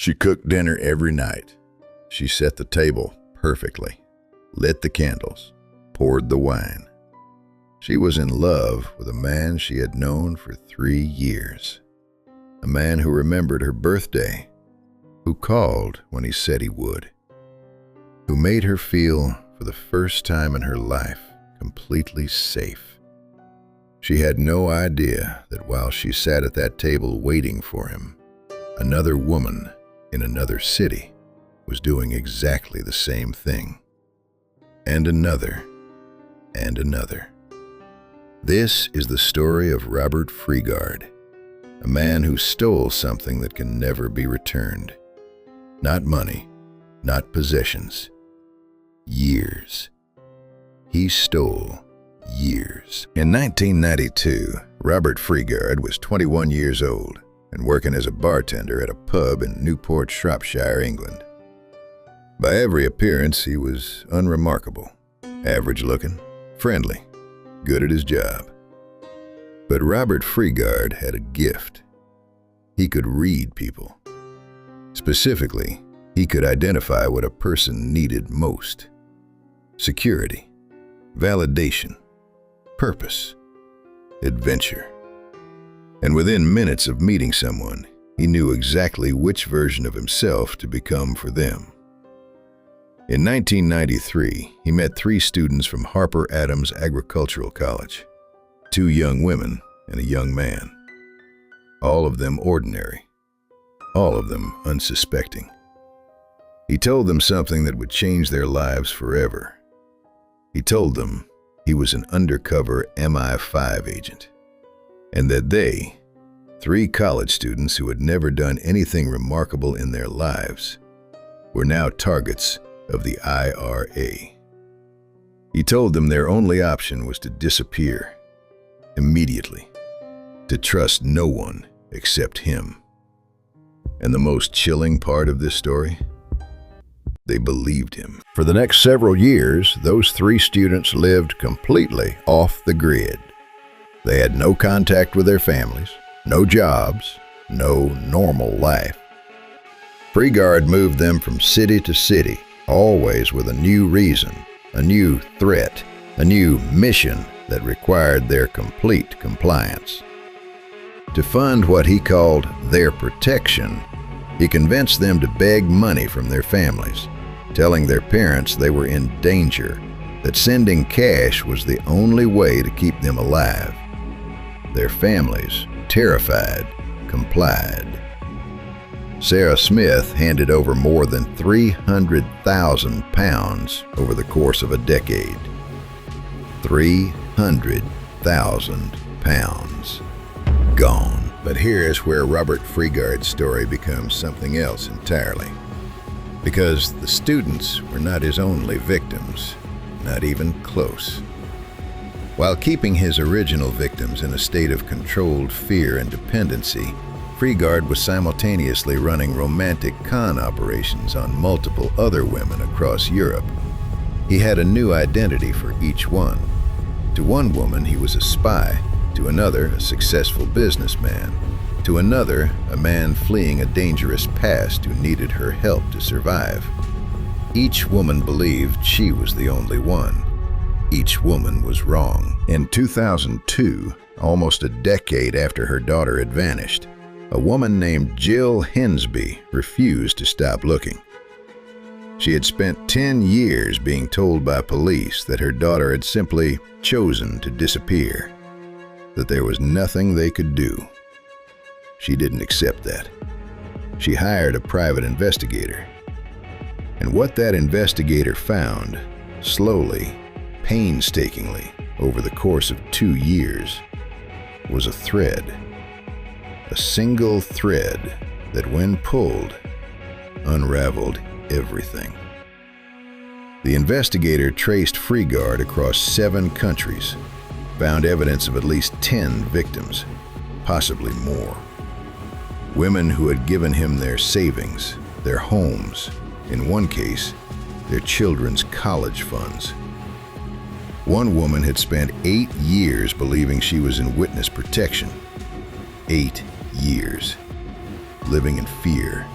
She cooked dinner every night. She set the table perfectly, lit the candles, poured the wine. She was in love with a man she had known for 3 years. A man who remembered her birthday, who called when he said he would, who made her feel, for the first time in her life, completely safe. She had no idea that while she sat at that table waiting for him, another woman in another city was doing exactly the same thing. And another, and another. This is the story of Robert Freegard, a man who stole something that can never be returned. Not money, not possessions. Years. He stole years. In 1992, Robert Freegard was 21 years old and working as a bartender at a pub in Newport Shropshire, England. By every appearance, he was unremarkable, average-looking, friendly, good at his job. But Robert Freegard had a gift. He could read people. Specifically, he could identify what a person needed most: security, validation, purpose, adventure. And within minutes of meeting someone, he knew exactly which version of himself to become for them. In 1993, he met 3 students from Harper Adams Agricultural College, 2 young women and a young man. All of them ordinary, all of them unsuspecting. He told them something that would change their lives forever. He told them he was an undercover MI5 agent, and that they, 3 college students who had never done anything remarkable in their lives, were now targets of the IRA. He told them their only option was to disappear immediately, to trust no one except him. And the most chilling part of this story? They believed him. For the next several years, those 3 students lived completely off the grid. They had no contact with their families, no jobs, no normal life. Freegard moved them from city to city, always with a new reason, a new threat, a new mission that required their complete compliance. To fund what he called their protection, he convinced them to beg money from their families, telling their parents they were in danger, that sending cash was the only way to keep them alive. Their families, terrified, complied. Sarah Smith handed over more than £300,000 over the course of a decade. £300,000 gone. But here is where Robert Freegard's story becomes something else entirely. Because the students were not his only victims, not even close. While keeping his original victims in a state of controlled fear and dependency, Freegard was simultaneously running romantic con operations on multiple other women across Europe. He had a new identity for each one. To one woman, he was a spy. To another, a successful businessman. To another, a man fleeing a dangerous past who needed her help to survive. Each woman believed she was the only one. Each woman was wrong. In 2002, almost a decade after her daughter had vanished, a woman named Jill Hensby refused to stop looking. She had spent 10 years being told by police that her daughter had simply chosen to disappear, that there was nothing they could do. She didn't accept that. She hired a private investigator. And what that investigator found, slowly, painstakingly, over the course of 2 years, was a thread. A single thread that, when pulled, unraveled everything. The investigator traced Freegard across 7 countries, found evidence of at least 10 victims, possibly more. Women who had given him their savings, their homes, in one case, their children's college funds. One woman had spent 8 years believing she was in witness protection. 8 years. Living in fear,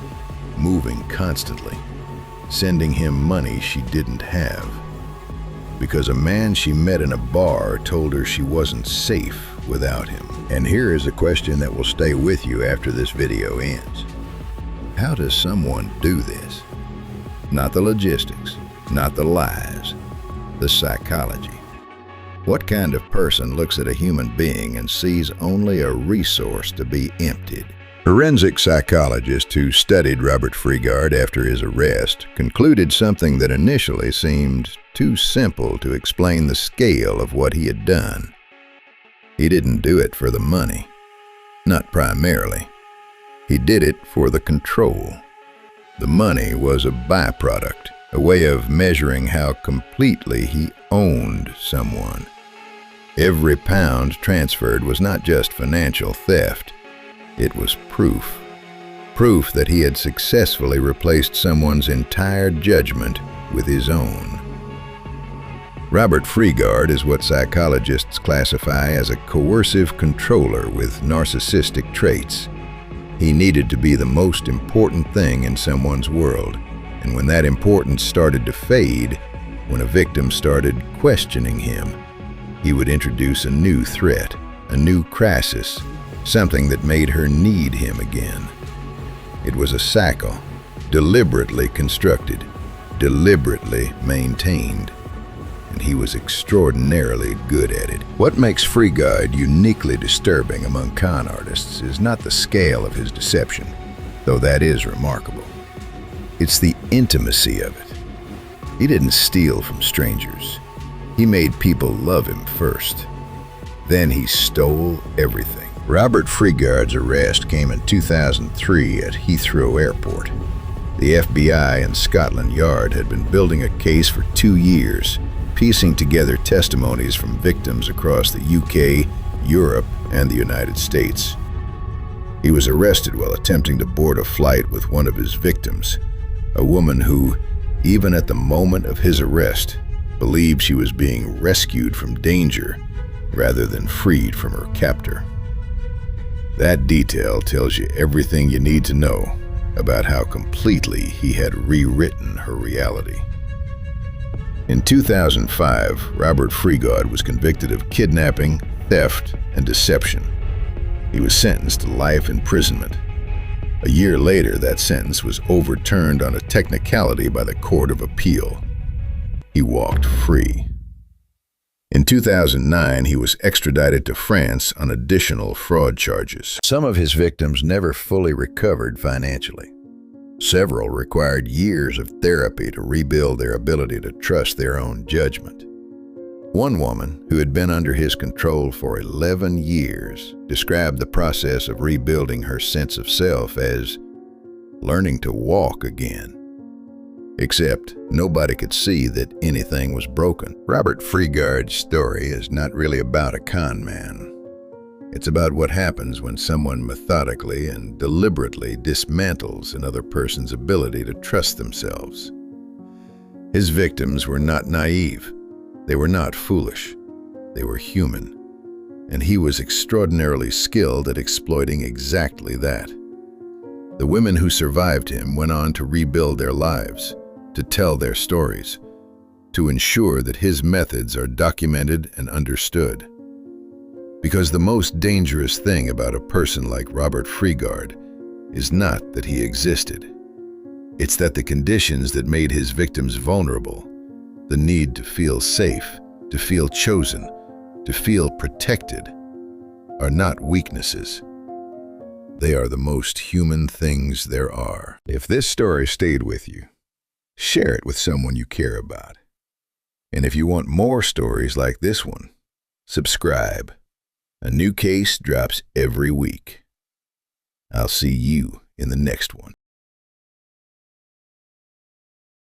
moving constantly, sending him money she didn't have. Because a man she met in a bar told her she wasn't safe without him. And here is a question that will stay with you after this video ends. How does someone do this? Not the logistics, not the lies, the psychology. What kind of person looks at a human being and sees only a resource to be emptied? Forensic psychologists who studied Robert Freegard after his arrest concluded something that initially seemed too simple to explain the scale of what he had done. He didn't do it for the money, not primarily. He did it for the control. The money was a byproduct, a way of measuring how completely he owned someone. Every pound transferred was not just financial theft. It was proof. Proof that he had successfully replaced someone's entire judgment with his own. Robert Freegard is what psychologists classify as a coercive controller with narcissistic traits. He needed to be the most important thing in someone's world, and when that importance started to fade, when a victim started questioning him, he would introduce a new threat, a new crisis, something that made her need him again. It was a cycle, deliberately constructed, deliberately maintained, and he was extraordinarily good at it. What makes Freegard uniquely disturbing among con artists is not the scale of his deception, though that is remarkable. It's the intimacy of it. He didn't steal from strangers. He made people love him first. Then he stole everything. Robert Freegard's arrest came in 2003 at Heathrow Airport. The FBI and Scotland Yard had been building a case for 2 years, piecing together testimonies from victims across the UK, Europe, and the United States. He was arrested while attempting to board a flight with one of his victims, a woman who, even at the moment of his arrest, believed she was being rescued from danger rather than freed from her captor. That detail tells you everything you need to know about how completely he had rewritten her reality. In 2005, Robert Freegard was convicted of kidnapping, theft, and deception. He was sentenced to life imprisonment. A year later, that sentence was overturned on a technicality by the Court of Appeal. He walked free. In 2009, he was extradited to France on additional fraud charges. Some of his victims never fully recovered financially. Several required years of therapy to rebuild their ability to trust their own judgment. One woman, who had been under his control for 11 years, described the process of rebuilding her sense of self as learning to walk again. Except nobody could see that anything was broken. Robert Freegard's story is not really about a con man. It's about what happens when someone methodically and deliberately dismantles another person's ability to trust themselves. His victims were not naive. They were not foolish. They were human. And he was extraordinarily skilled at exploiting exactly that. The women who survived him went on to rebuild their lives, to tell their stories, to ensure that his methods are documented and understood. Because the most dangerous thing about a person like Robert Freegard is not that he existed. It's that the conditions that made his victims vulnerable, the need to feel safe, to feel chosen, to feel protected, are not weaknesses. They are the most human things there are. If this story stayed with you, share it with someone you care about. And if you want more stories like this one, subscribe. A new case drops every week. I'll see you in the next one.